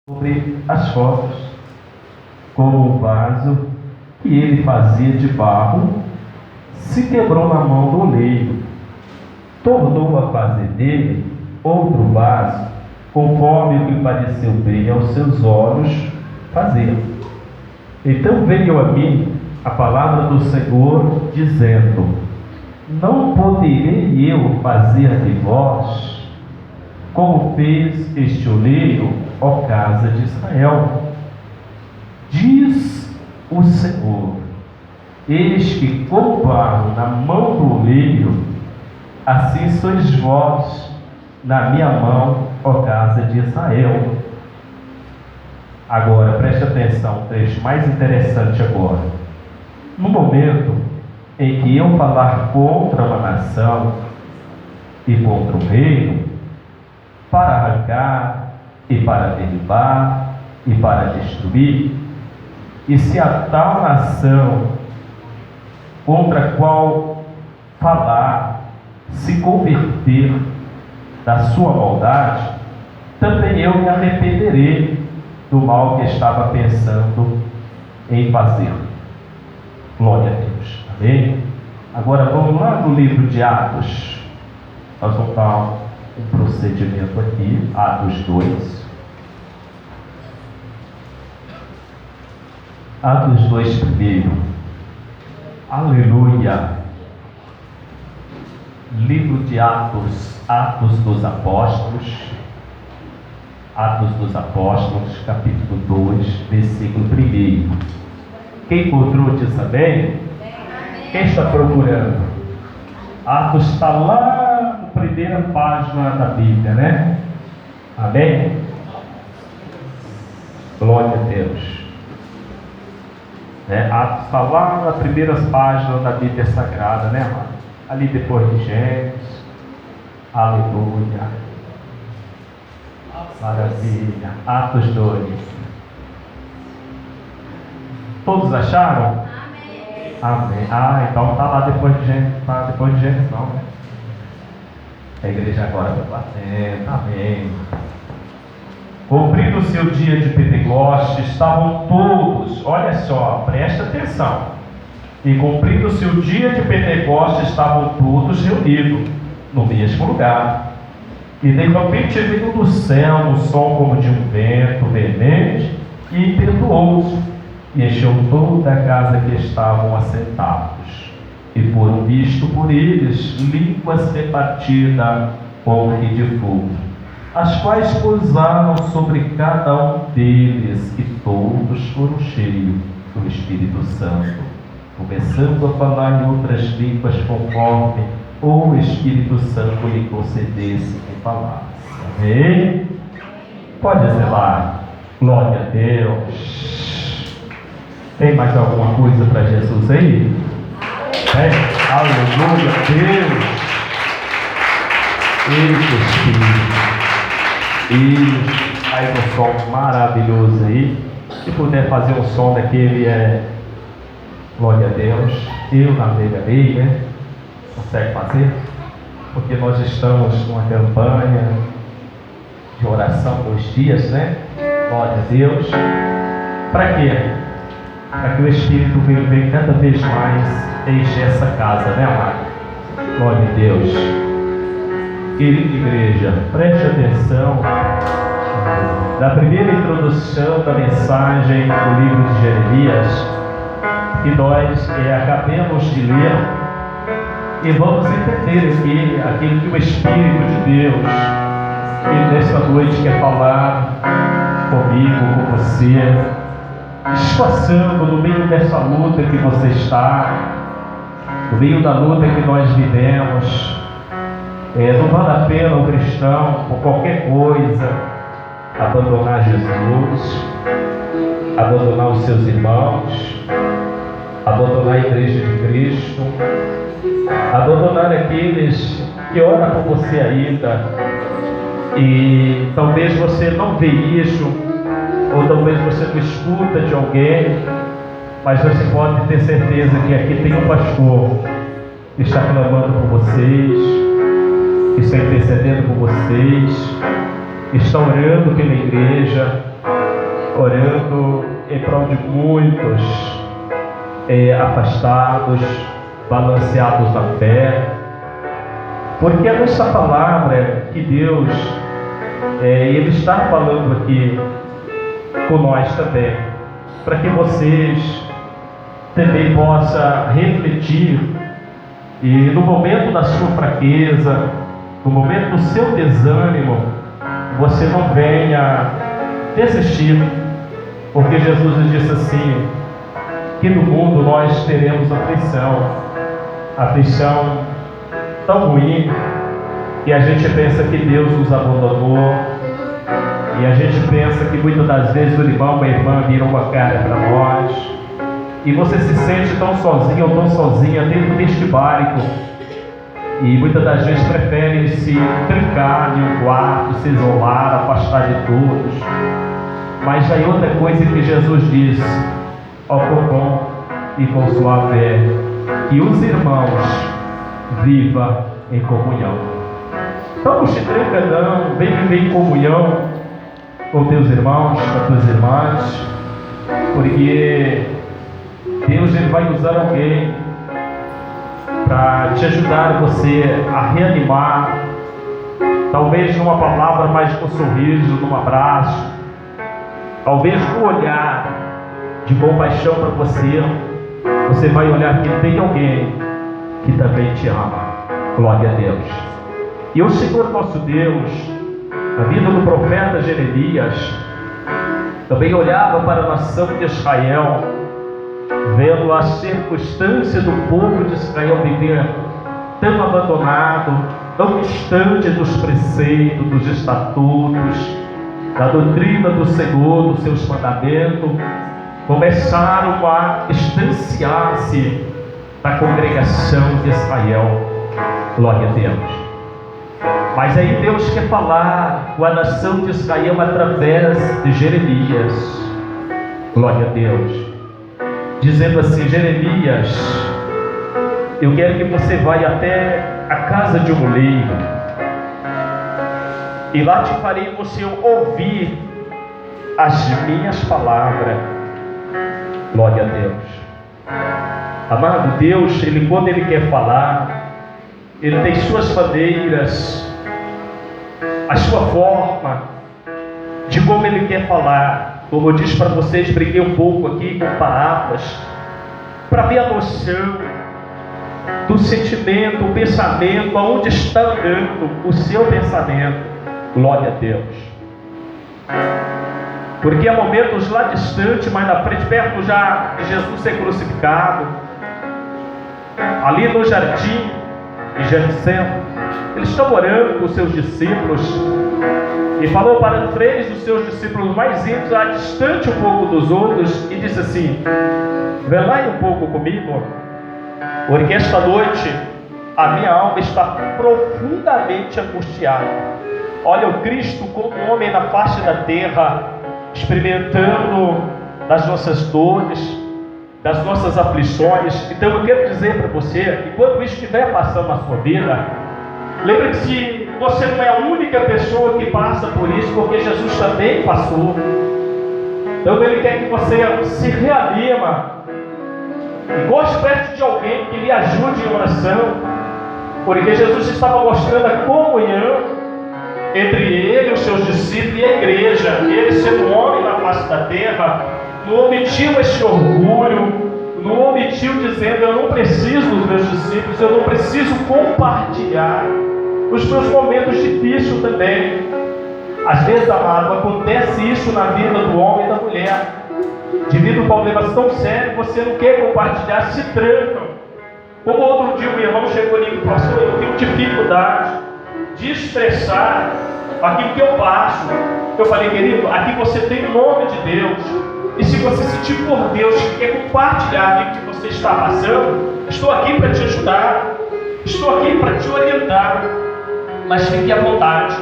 sobre as fotos, como o vaso que ele fazia de barro se quebrou na mão do oleiro. Tornou a fazer dele outro vaso, conforme o que pareceu bem aos seus olhos fazer. Então veio a mim a palavra do Senhor, dizendo: não poderei eu fazer de vós como fez este oleiro, ó casa de Israel? Diz o Senhor: eis que como barro na mão do oleiro, assim sois vós na minha mão, ó casa de Israel. Agora, preste atenção, o trecho mais interessante agora. No momento em que eu falar contra uma nação e contra um reino, para arrancar e para derribar e para destruir, e se a tal nação contra a qual falar se converter da sua maldade, também eu me arrependerei do mal que estava pensando em fazer. Glória a Deus. Amém? Agora vamos lá no livro de Atos. Nós vamos dar um procedimento aqui. Atos 2. Atos 2 primeiro. Aleluia. Livro de Atos. Atos dos Apóstolos. Atos dos Apóstolos, capítulo 2, versículo 1. Quem encontrou diz amém? Quem está procurando? Atos está lá na primeira página da Bíblia, né? Amém? Glória a Deus. Atos está lá nas primeiras páginas da Bíblia Sagrada, né, amado? Ali depois de Gênesis. Aleluia. Maravilha. Atos 2. Todos acharam? Amém. Ah, então está lá depois de Gênesis. Está depois de Gênesis, não, né? A igreja agora está batendo. Amém. Cumprindo-se o dia de Pentecostes, estavam todos, olha só, presta atenção. E cumprindo-se o dia de Pentecostes, estavam todos reunidos no mesmo lugar. E de repente veio do céu um som como de um vento veemente e impetuoso, e encheu toda a casa que estavam assentados. E foram vistos por eles línguas repartidas como que de fogo, as quais pousaram sobre cada um deles, e todos foram cheios do Espírito Santo, começando a falar em outras línguas conforme o Espírito Santo lhe concedesse que falasse. Amém? Pode dizer lá, glória a Deus. Tem mais alguma coisa para Jesus aí? Aleluia a Deus. Eita Espírito. E aí um som maravilhoso aí. Se puder fazer um som daquele, glória a Deus. Eu navegarei, né? Consegue fazer? Porque nós estamos numa campanha de oração dos dias, né? Glória a Deus. Para quê? Para que o Espírito venha cada vez mais encher essa casa, né, amado? Glória a Deus. Querida igreja, preste atenção na primeira introdução da mensagem do livro de Jeremias, que nós acabamos de ler. E vamos entender aqui aquilo que o Espírito de Deus, ele nesta noite quer falar comigo, com você, esforçando no meio dessa luta que você está, no meio da luta que nós vivemos. Não vale a pena o cristão, por qualquer coisa, abandonar Jesus, abandonar os seus irmãos, abandonar a igreja de Cristo, abandonar aqueles que oram por você ainda. E talvez você não vê isso, ou talvez você não escuta de alguém, mas você pode ter certeza que aqui tem um pastor que está clamando por vocês, que está intercedendo por vocês, está orando pela igreja, orando em prol de muitos afastados, balanceados na fé, porque é nessa palavra que Deus Ele está falando aqui com nós também, para que vocês também possam refletir e no momento da sua fraqueza, no momento do seu desânimo, você não venha desistir, porque Jesus disse assim, que no mundo nós teremos aflição tão ruim, que a gente pensa que Deus nos abandonou, e a gente pensa que muitas das vezes o irmão ou a irmã viram com a cara para nós, e você se sente tão sozinho ou tão sozinha dentro deste barco, e muitas das vezes prefere se trancar em um quarto, se isolar, afastar de todos. Mas aí outra coisa que Jesus disse, ó com bom e com sua fé, que os irmãos vivam em comunhão. Então não te tranca não, vem viver em comunhão com teus irmãos, com as tuas irmãs, porque Deus ele vai usar alguém para te ajudar você a reanimar, talvez numa palavra, mas com um sorriso, num abraço, talvez com um olhar de compaixão para você. Você vai olhar que tem alguém que também te ama. Glória a Deus. E o Senhor nosso Deus, na vida do profeta Jeremias, também olhava para a nação de Israel, vendo a circunstância do povo de Israel viver tão abandonado, tão distante dos preceitos, dos estatutos, da doutrina do Senhor, dos seus mandamentos, começaram a distanciar-se da congregação de Israel. Glória a Deus. Mas aí Deus quer falar com a nação de Israel através de Jeremias. Glória a Deus. Dizendo assim, Jeremias, eu quero que você vá até a casa de um oleiro, e lá te farei você ouvir as minhas palavras. Glória a Deus. Amado, Deus, quando Ele quer falar, Ele tem suas maneiras, a sua forma de como Ele quer falar. Como eu disse para vocês, brinquei um pouco aqui com palavras, para ver a noção do sentimento, o pensamento, aonde está andando o seu pensamento. Glória a Deus. Porque há momentos lá distante, mais na frente, perto já de Jesus ser crucificado, ali no jardim de Getsemane, eles estão orando com os seus discípulos, e falou para três dos seus discípulos mais íntimos, a distante um pouco dos outros, e disse assim: velai um pouco comigo, porque esta noite a minha alma está profundamente angustiada. Olha o Cristo como homem na face da terra, experimentando das nossas dores, das nossas aflições. Então eu quero dizer para você, enquanto isso estiver passando na sua vida, lembre-se que você não é a única pessoa que passa por isso, porque Jesus também passou. Então Ele quer que você se reanima e goste perto de alguém que lhe ajude em oração, porque Jesus estava mostrando a comunhão entre Ele, os seus discípulos e a igreja. Ele, sendo homem na face da terra, não omitiu esse orgulho, não omitiu dizendo: eu não preciso dos meus discípulos, eu não preciso compartilhar os meus momentos difíceis também. Às vezes, amado, acontece isso na vida do homem e da mulher. Devido a problemas tão sérios, você não quer compartilhar, se tranca. Como outro dia, um irmão chegou ali e falou: pastor, eu tenho dificuldade de expressar aquilo que eu passo. Eu falei: querido, aqui você tem o nome de Deus, e se você sentir por Deus que quer compartilhar aquilo que você está passando, estou aqui para te ajudar, estou aqui para te orientar, mas fique à vontade.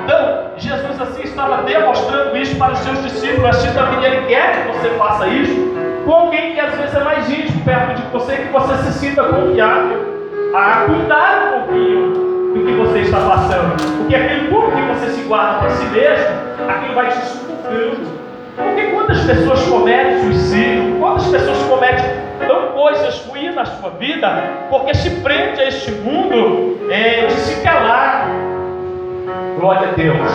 Então, Jesus assim estava demonstrando isso para os seus discípulos. Assim também Ele quer que você faça isso com alguém que às vezes é mais íntimo perto de você, que você se sinta confiável a contar um pouquinho do que você está passando, porque aquele pouco que você se guarda para si mesmo, aquilo vai te sufocando. pessoas cometem suicídio? Quantas pessoas cometem coisas ruins na sua vida porque se prende a este mundo de se calar? Glória a Deus.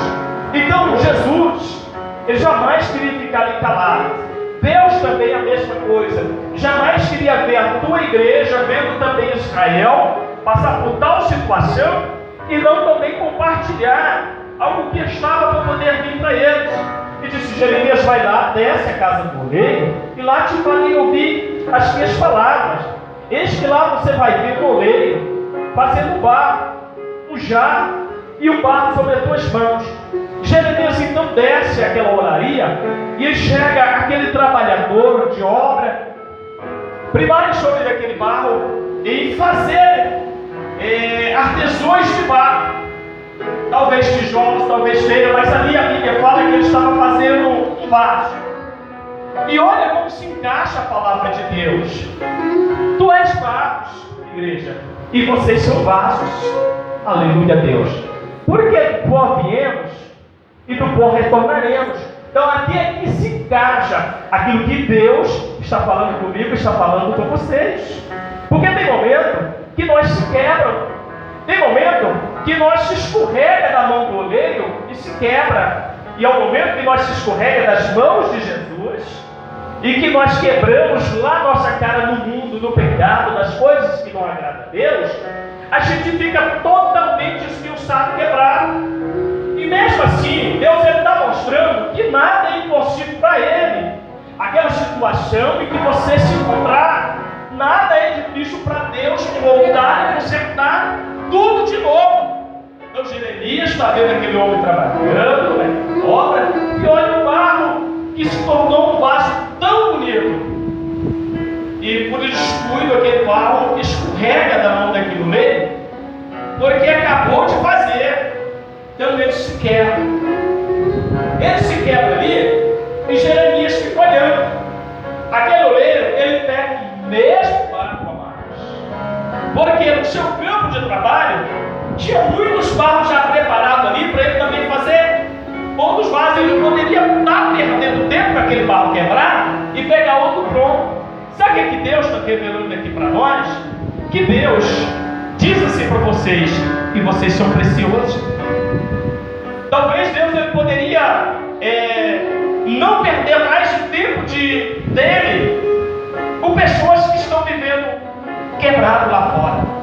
Então Jesus, ele jamais queria ficar ali calado. Deus também é a mesma coisa. Jamais queria ver a tua igreja, vendo também Israel, passar por tal situação e não também compartilhar algo que estava para poder vir para eles. E disse: Jeremias, vai lá, desce a casa do oleiro e lá te farei ouvir as minhas palavras. Eis que lá você vai ver o oleiro fazendo barro, um jarro e o barro sobre as tuas mãos. Jeremias então desce àquela olaria e enxerga aquele trabalhador de obra primário sobre aquele barro e fazer artesões de barro. Talvez tijolos, talvez telha, mas ali a Bíblia fala que ele estava fazendo um vaso. E olha como se encaixa a palavra de Deus. Tu és vasos, igreja, e vocês são vasos. Aleluia a Deus. Porque do pó viemos e do pó retornaremos. Então aqui é que se encaixa aquilo que Deus está falando comigo, está falando com vocês. Porque tem momento que nós se quebram. Tem momento que nós se escorrega da mão do oleiro e se quebra. E é o momento que nós se escorrega das mãos de Jesus e que nós quebramos lá nossa cara no mundo, no pecado, nas coisas que não agradam a Deus, a gente fica totalmente esmiuçado, quebrado. E mesmo assim, Deus está mostrando que nada é impossível para Ele. Aquela situação em que você se encontrar, nada é difícil para Deus voltar e consertar tudo de novo. Então Jeremias está vendo aquele homem trabalhando, né, obra, e olha o barro que se tornou um vaso tão bonito. E por descuido aquele barro escorrega da mão daquele oleiro, porque acabou de fazer. Então ele se quebra. Ele se quebra ali e Jeremias fica olhando. Aquele oleiro, ele pega o mesmo barro a mais. Porque no seu campo de trabalho tinha muitos barros já preparados ali para ele também fazer outros vasos. Ele poderia estar perdendo tempo com aquele barro quebrar e pegar outro pronto. Sabe o que Deus está revelando aqui para nós? Que Deus diz assim para vocês: e vocês são preciosos. Talvez Deus ele poderia não perder mais o tempo dele com pessoas que estão vivendo quebrado lá fora.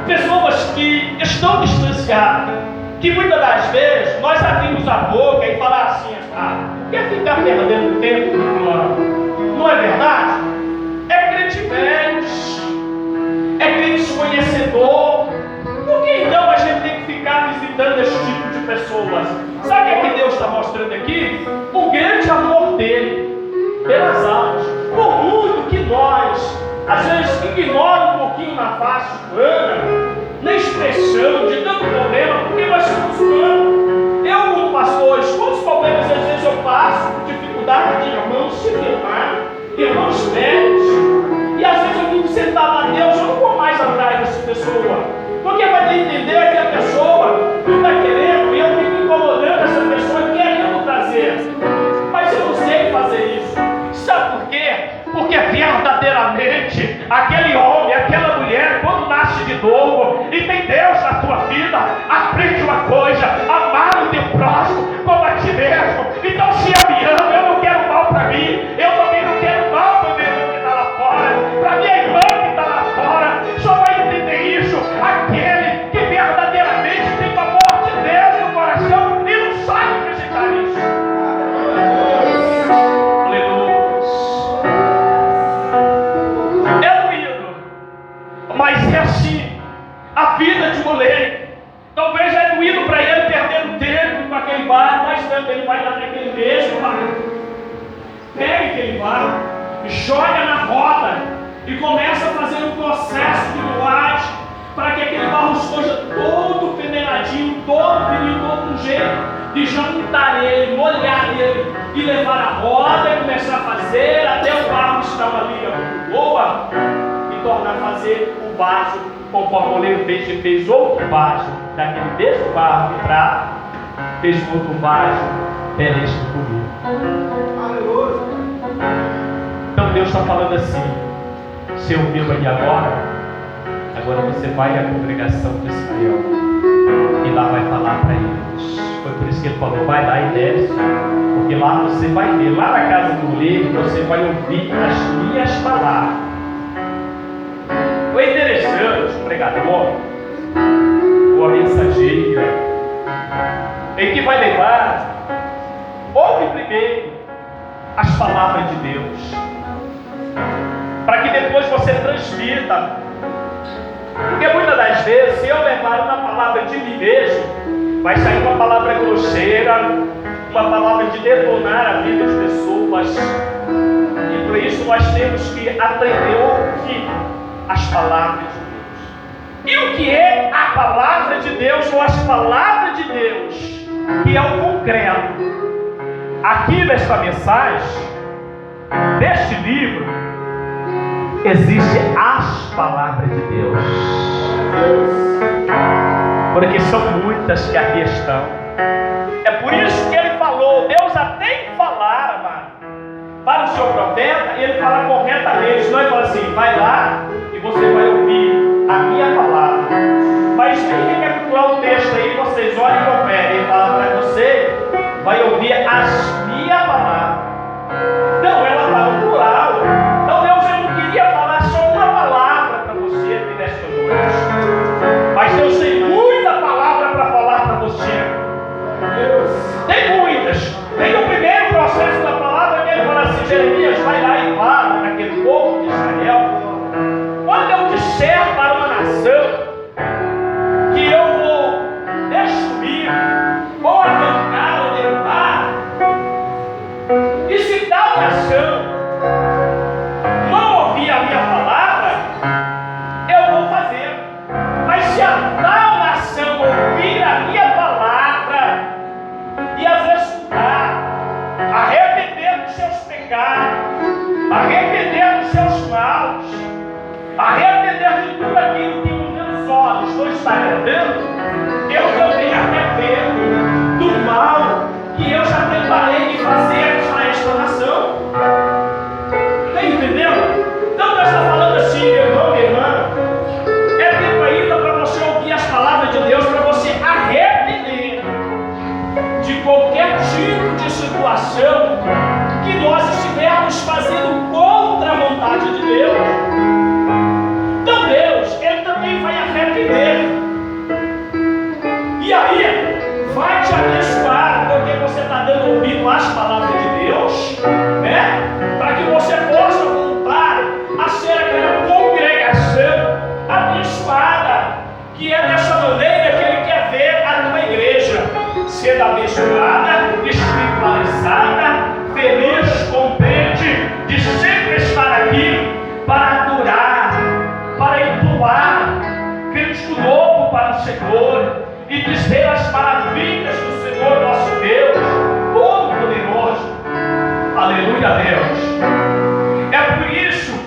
Pessoas que estão distanciadas, que muitas das vezes nós abrimos a boca e falamos assim: quer ficar perdendo tempo com fulano? Não é verdade? É crente velho, é crente conhecedor. Por que então a gente tem que ficar visitando esse tipo de pessoas? Sabe o que Deus está mostrando aqui? O grande amor dele pelas almas. Por muito que nós às vezes ignoramos um pouquinho na face humana, na expressão de tanto problema, porque nós somos humanos. Eu, como pastor, quantos problemas às vezes eu passo, dificuldade de irmãos se firmar, irmãos velhos, e às vezes eu fico sentado a Deus, eu não vou mais atrás dessa pessoa, porque vai entender que a pessoa não está querendo, e eu fico incomodando essa pessoa, querendo trazer, mas eu não sei fazer isso. Sabe por quê? Porque verdadeiramente aquele homem, aquela mulher, quando nasce de novo e tem Deus na tua vida, aprende uma coisa: amar o teu próximo como a ti mesmo. Então, se eu me amo, eu não quero mal para mim, eu também não quero mal para o meu irmão que está lá fora, para minha irmã que está lá fora. Só vai entender isso aquele que verdadeiramente tem o amor de Deus no coração e não sabe acreditar nisso. Mas é assim a vida de um oleiro. Talvez é doído para ele perdendo tempo com aquele barro, mas também ele vai lá naquele mesmo barro, pega aquele barro, joga na roda e começa a fazer um processo de moagem para que aquele barro esteja todo peneiradinho, todo fininho, todo um jeito de juntar ele, molhar ele e levar a roda e começar a fazer até o barro estar uma liga muito boa e tornar a fazer o vaso conforme o oleiro fez outro vaso daquele mesmo barro de prata, fez outro vaso beleza bonito. está falando assim: você ouviu aí agora? Agora você vai à congregação de Israel e lá vai falar para eles. Foi por isso que ele falou: vai lá e desce, porque lá você vai ver, lá na casa do leigo, você vai ouvir as minhas palavras. Foi interessante o pregador, ou a mensageira, em que vai levar, ouve primeiro as palavras de Deus, para que depois você transmita. Porque muitas das vezes, se eu levar uma palavra de mim mesmo, vai sair uma palavra grosseira, uma palavra de detonar a vida de pessoas. E por isso nós temos que aprender a ouvir as palavras de Deus. E o que é a palavra de Deus, ou as palavras de Deus, que é o concreto? Aqui nesta mensagem, deste livro, existem as palavras de Deus. Porque são muitas que aqui estão. É por isso que ele falou, Deus até em falar, amado, para o seu profeta, ele fala corretamente. Não, ele fala assim: vai lá e você vai ouvir a minha palavra. Mas tem que capturar o texto aí, vocês olhem e conferem. Ele fala para você: vai ouvir as minhas palavras. Não, ela está no plural. Então Deus, eu não queria falar só uma palavra para você aqui nesta noite, mas Deus tem muita palavra para falar para você. Tem muitas. Tem o primeiro processo da palavra, que ele fala assim: Jeremias, vai lá e fala naquele povo de Israel. Quando eu disser para uma nação que eu vou destruir, ou arrancar, ou derrubar, e se tal nação não ouvir a minha palavra, eu vou fazer. Mas se a tal nação ouvir a minha palavra e as escutar, arrepender dos seus pecados, arrepender dos seus maus, arrepender de tudo aquilo que os meus olhos não estão vendo, eu também arrependo do mal que eu já preparei de fazer para esta nação. Está entendendo? Então Deus está falando assim: meu irmão, minha irmã, é tempo ainda para você ouvir as palavras de Deus, para você arrepender de qualquer tipo de situação que nós estivermos fazendo contra a vontade de Deus. Então Deus, Ele também vai arrepender. E aí, vai te abençoar, porque você está dando ouvido às palavras de Deus, né? Para que você possa voltar a ser aquela congregação abençoada, que é dessa maneira que Ele quer ver a tua igreja ser abençoada, espiritualizada, feliz, contente de sempre estar aqui para adorar, para entoar cântico novo para o Senhor e dizer as maravilhas do Senhor nosso Deus, Todo-Poderoso. Aleluia a Deus. É por isso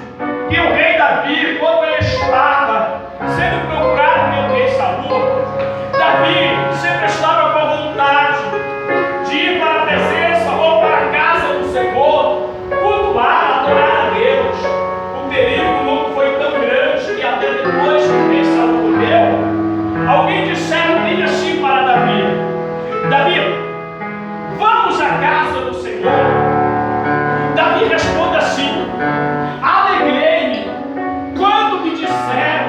que o rei Davi, quando ele estava sendo procurado pelo rei Saul, Davi sempre estava com a vontade de ir para a presença ou para a casa do Senhor, cultuar, adorar a Deus. O perigo não foi tão grande que até depois que o rei Saul morreu, alguém disseram bem assim para Davi: Davi, vamos à casa do Senhor. Davi responde assim: alegrei-me quando me disseram,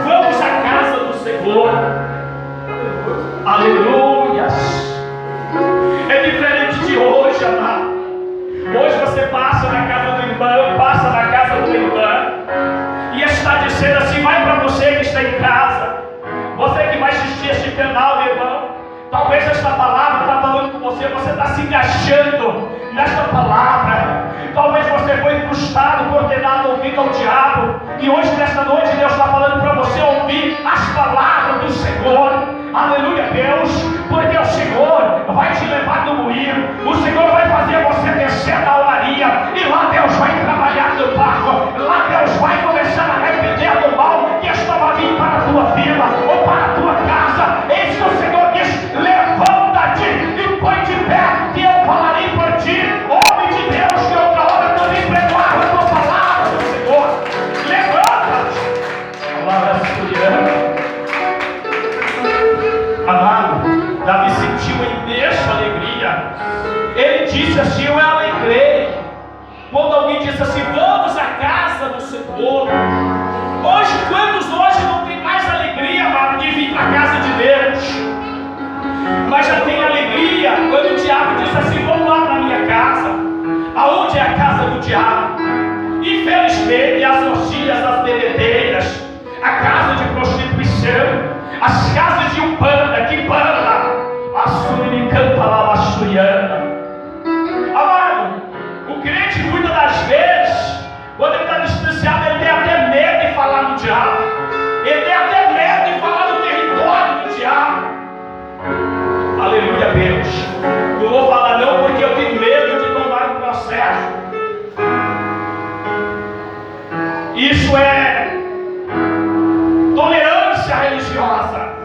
vamos à casa do Senhor. Aleluias. É diferente de hoje, amado. Hoje você passa na casa do irmão, passa na casa do irmão, e está dizendo assim: vai para você que está em casa, você que vai assistir este canal, meu irmão. Talvez esta palavra está falando com você, você está se encaixando nesta palavra. Talvez você foi frustrado por ter dado ouvido ao diabo, e hoje, nesta noite, Deus está falando para você ouvir as palavras do Senhor. Aleluia, Deus, porque o Senhor vai te levar no moinho, o Senhor vai fazer você descer da olaria, e lá Deus vai trabalhar no barro, lá Deus vai começar a arrepender do mal que estava vindo para a tua vida ou para a tua casa. Eis que o Senhor diz: levanta-te e põe de pé, que eu falarei por ti. Homem de Deus, que outra hora também pregoava a tua palavra. disse assim: eu alegrei quando alguém disse assim: vamos à casa do Senhor. Hoje, quantos hoje não tem mais alegria, amado, de vir para a casa de Deus? Mas já tem alegria quando o diabo diz assim: vamos lá para a minha casa. Aonde é a casa do diabo? Infelizmente, as orgias, as bebedeiras, a casa de prostituição, as casas de Umbanda, Quimbanda, a Surimi canta lá, a Xuriana. Amado, o crente muitas das vezes, quando ele está distanciado, ele tem até medo de falar do diabo. Ele tem até medo de falar do território do diabo. Aleluia, Deus. Não vou falar não, porque eu tenho medo de tomar um processo. Isso é tolerância religiosa.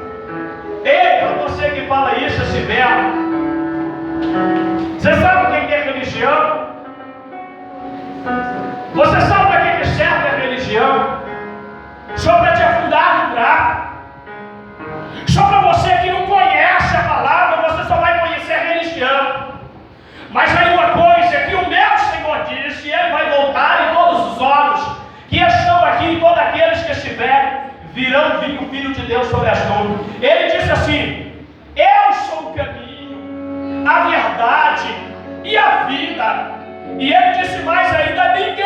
Ei, para você que fala isso, esse verbo, você sabe o que é religião? Você sabe para que serve a religião? Só para te afundar no buraco. Só para você que não conhece a palavra, você só vai conhecer a religião. Mas aí uma coisa que o meu Senhor disse, e Ele vai voltar, e todos os olhos que estão aqui, e todos aqueles que estiverem, virão vir o Filho de Deus sobre as nuvens. Ele disse assim: eu sou o caminho, a verdade e a vida. E Ele disse mais ainda: ninguém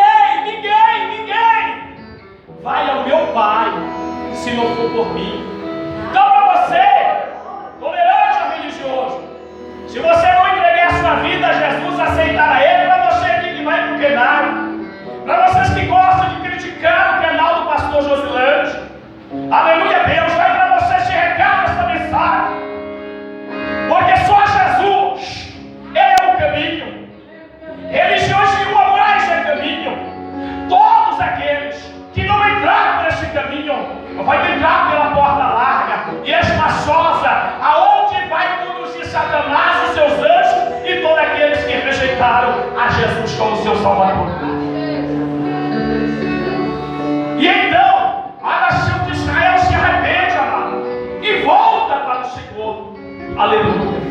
vai ao meu Pai se não for por mim. Então, para você, tolerante ou religioso, se você não entregar a sua vida a Jesus, aceitar a Ele, para você aqui que vai para o canal, para vocês que gostam de criticar o canal do pastor Josilante, aleluia, Deus, vai para você esse recado, essa mensagem, porque só Jesus é o caminho. Religiões nenhuma mais é caminho. Todos aqueles que não entrar por esse caminho vai entrar pela porta larga e espaçosa, aonde vai conduzir Satanás, os seus anjos e todos aqueles que rejeitaram a Jesus como seu Salvador. E então a nação de Israel se arrepende, amado, e volta para o Senhor. Aleluia.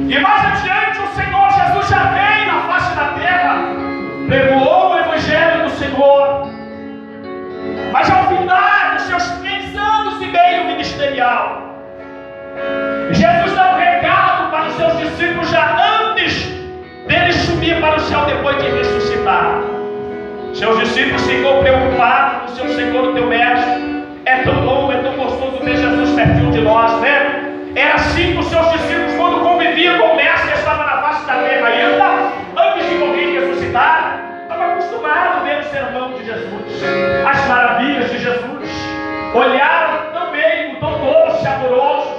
E mais adiante o Senhor Jesus já veio na face da terra, pregou o Evangelho do Senhor. Mas ao final dos seus 3 anos e meio ministerial, Jesus dá um recado para os seus discípulos já antes dele subir para o céu depois de ressuscitar. Seus discípulos ficam preocupados com o seu Senhor, o teu mestre. É tão bom, é tão gostoso ver Jesus pertinho de nós, né? Era assim que os seus discípulos, quando conviviam com o mestre que estava na face da terra ainda, antes de morrer e ressuscitar, estavam acostumados a ver o sermão de Jesus, as maravilhas de Jesus. Olharam também com tão doce, amoroso,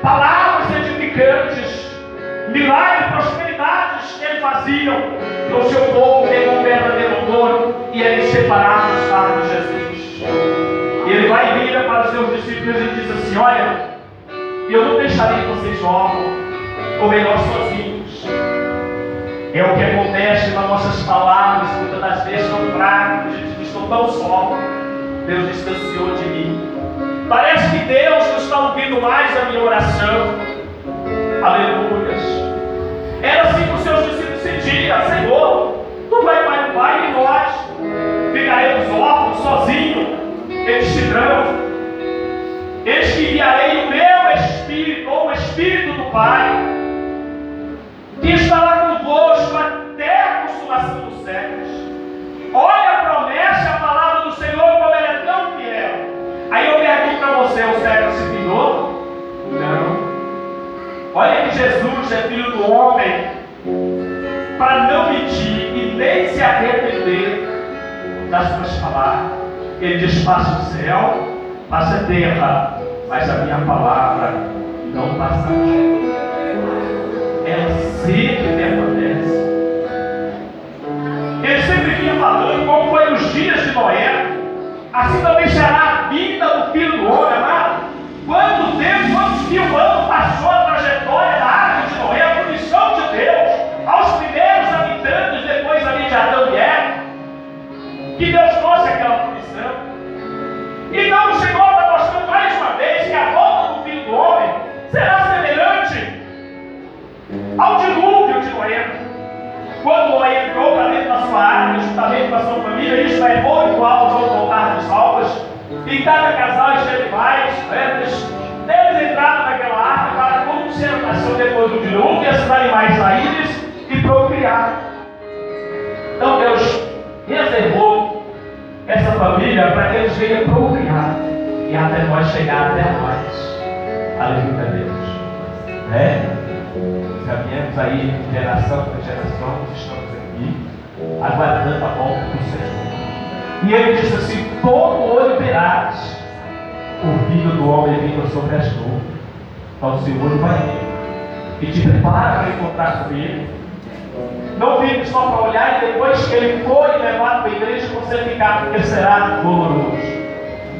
palavras edificantes, milagres, prosperidades que ele fazia para o seu povo ter um verdadeiro amor e eles separados para de Jesus. E ele vai vir para os seus discípulos e diz assim: olha, eu não deixarei vocês órfãos, ou melhor, sozinhos. É o que acontece nas nossas palavras, muitas das vezes tão fracas, a gente diz: estou tão só, Deus distanciou de mim. Parece que Deus não está ouvindo mais a minha oração. Aleluias. Era assim que os seus discípulos sentiam: Senhor, tu vai e nós ficaremos órfãos, sozinhos. Eles dirão: eis que enviarei o meu Espírito, ou o Espírito do Pai, que estará convosco até a consumação dos séculos. Olha a promessa, a palavra do Senhor, como ela é tão fiel. Aí eu pergunto para você: o século se findou? Não. Olha que Jesus é filho do homem para não mentir e nem se arrepender das suas palavras. Ele diz: passa o céu, passa a terra, mas a minha palavra não passará. Ela sempre permanece. Ele sempre vinha falando como foi nos dias de Noé, assim também será a vida do Filho do Homem, amado. Quantos mil anos passou a trajetória da arca de Noé, a punição de Deus aos primeiros habitantes, depois ali de Adão e Eva, que Deus trouxe aquela punição. Então o Senhor está mostrando mais uma vez que a volta do Filho do Homem será semelhante ao dilúvio de Noé. evangelista é muito alto ao voltar das almas, e cada casal esteve mais, eles entraram naquela arca para como se nasceu depois do dilúvio, esses animais saíram e procriaram. Então Deus reservou essa família para que eles venham procriar e até nós chegar até nós. Aleluia, Deus. Caminhamos aí geração por geração, estamos aqui aguardando a volta do Senhor. E ele disse assim: todo olho verás o Filho do Homem vindo sobre as nuvens. Então o Senhor vai vir e te prepara para encontrar com ele. Não fique só para olhar e depois que ele foi levado para a igreja você ficar, porque será doloroso.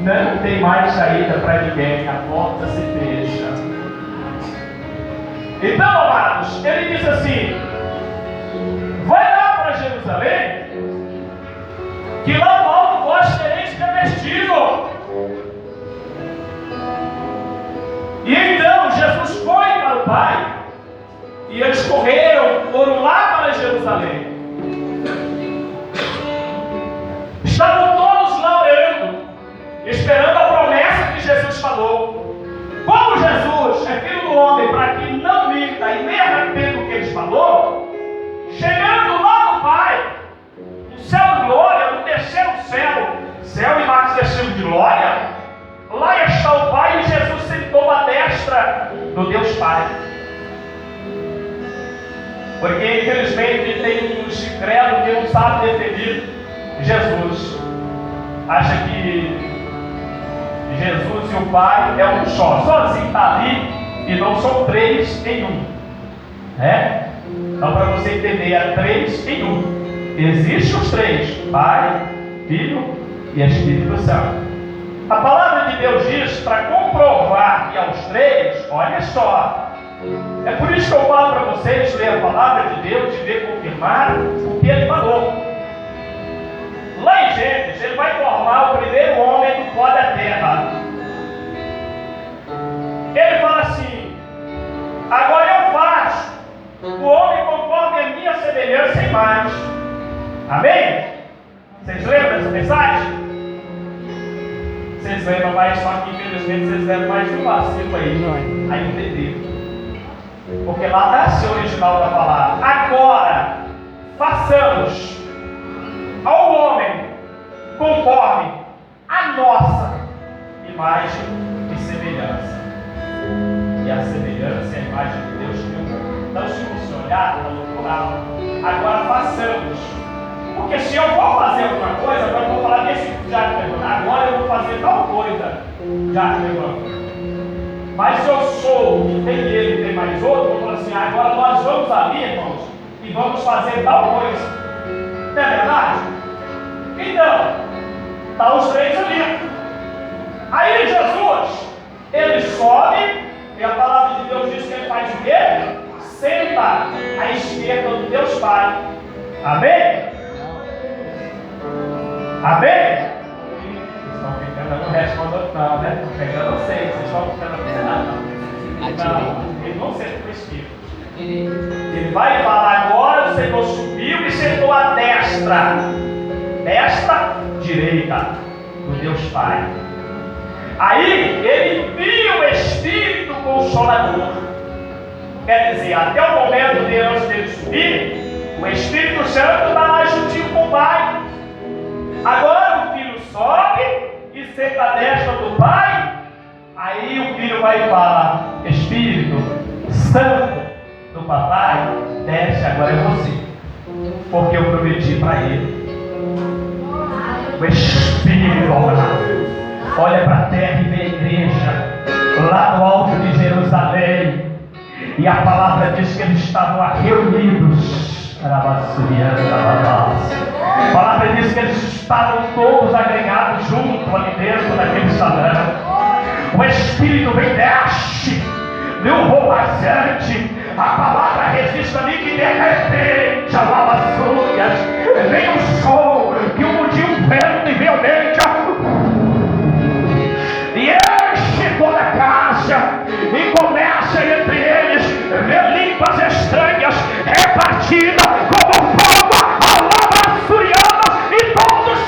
Não tem mais saída para ninguém, a porta se fecha. Então, amados, ele diz assim: vai lá para Jerusalém, que lá no alto vós tereis revestido. E então Jesus foi para o Pai, e eles correram, foram lá para Jerusalém. Estavam todos lá orando, esperando a promessa que Jesus falou. Como Jesus é filho do homem, para que não minta e nem arrependa o que ele falou, chegando lá no Pai, no céu de glória, no terceiro céu e mais terceiro de glória, lá está o Pai e Jesus sentou à destra do Deus Pai. Porque infelizmente tem um incrédulo que não sabe definir Jesus. Acha que Jesus e o Pai é um só. Sozinho está ali e não são três em um. Então para você entender, é três em um. Existem os três: Pai, Filho e Espírito Santo. A palavra de Deus diz, para comprovar que aos três, olha só. É por isso que eu falo para vocês ler a palavra de Deus e ver confirmar o que ele falou. Lá em Gênesis, ele vai formar o primeiro homem do pó da terra. Ele fala assim: agora eu faço o homem conforme a minha semelhança e imagem. Amém? Vocês lembram dessa mensagem? Vocês lembram mais, só que infelizmente vocês lembram mais de um vacilo aí. Aí entenderam. Porque lá está esse original da palavra. Agora, façamos ao homem conforme a nossa imagem e semelhança. E a semelhança é a imagem de Deus que eu. Então, se você olhar no plural, agora façamos. Porque se eu vou fazer alguma coisa, agora eu vou falar desse já que pegou. Agora eu vou fazer tal coisa já que pegou. Mas se eu sou e tem ele e tem mais outro, eu vou falar assim: agora nós vamos ali, irmãos, e vamos fazer tal coisa. Não é verdade? Então, está os três ali. Aí Jesus, ele sobe, e a palavra de Deus diz que ele faz o quê? Senta à esquerda do Deus Pai. Amém? Amém? Estão ficando, não respondo não, né? Estão pegando vocês estão ficando não, eles vão ser Espírito. Ele vai falar agora: o Senhor subiu e sentou à destra direita do Deus Pai. Aí ele envia o Espírito Consolador. Quer dizer, até o momento de antes dele subir, o Espírito Santo está lá juntinho com o Pai. Agora o Filho sobe e senta à destra do Pai. Aí o Filho vai falar: Espírito Santo do Papai, desce agora em você, porque eu prometi para ele. O Espírito olha para a terra e vê a igreja lá no alto de Jerusalém, e a palavra diz que eles estavam lá reunidos. A palavra diz que eles estavam todos agregados junto ali dentro daquele salão. O Espírito vem, desce, não vou mais adiante. A palavra resiste a mim que de repente, vem um som que um vento e violente e enche toda a casa e começa entre eles ver línguas estranhas repartidas como fogo, a lava suriana, e todos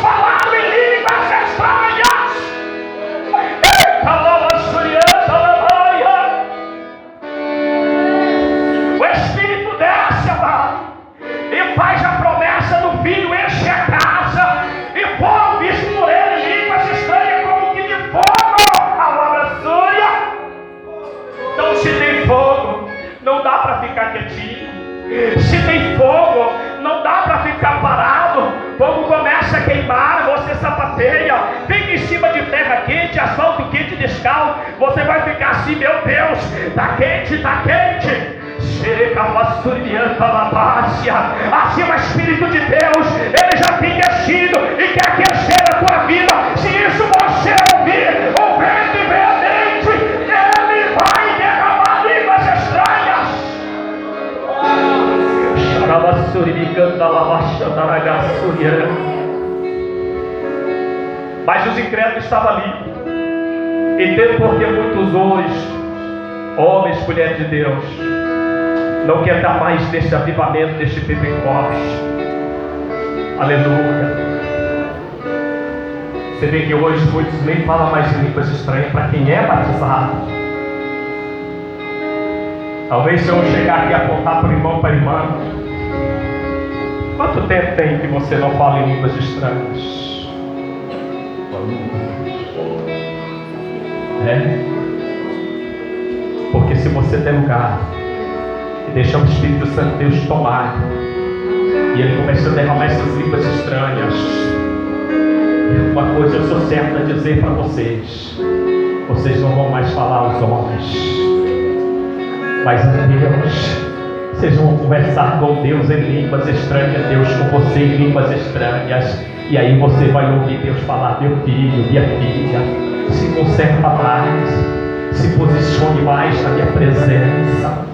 terra quente, asfalto quente descalço, você vai ficar assim, meu Deus, tá quente, tá quente. Assim o Espírito de Deus, ele já tem mexido e quer aquecer a tua vida. Se isso você ouvir, o vento veemente, ele vai derramar línguas estranhas. Mas os incrédulos estavam ali, e tem porque muitos hoje, homens, mulheres de Deus, não quer dar mais deste avivamento, deste Pentecostes. Aleluia. Você vê que hoje muitos nem falam mais línguas estranhas para quem é batizado. Talvez se eu chegar aqui e apontar para o irmão, para a irmã, quanto tempo tem que você não fala em línguas estranhas? Porque se você der lugar e deixar o Espírito Santo de Deus tomar, e ele começa a derramar essas línguas estranhas, uma coisa eu sou certa a dizer para vocês: vocês não vão mais falar aos homens, mas a Deus. Vocês vão conversar com Deus em línguas estranhas, Deus com você em línguas estranhas, e aí você vai ouvir Deus falar: meu filho, minha filha, se conserva mais, se posicione mais na minha presença.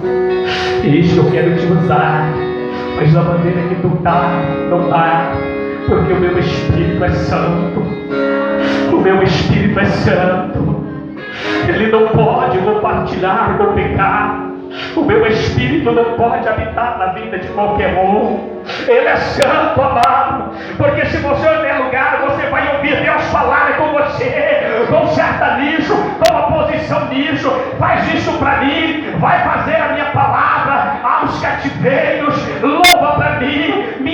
Isso eu quero te usar, mas da maneira que tu tá, não tá, porque o meu Espírito é santo. O meu Espírito é santo. Ele não pode compartilhar com o pecado. O meu Espírito não pode habitar na vida de qualquer um. Ele é santo, amado. Porque se você der lugar, você vai ouvir Deus falar com você. Conserta nisso, toma posição nisso, faz isso para mim, vai fazer a minha palavra aos cativeiros, louva para mim, me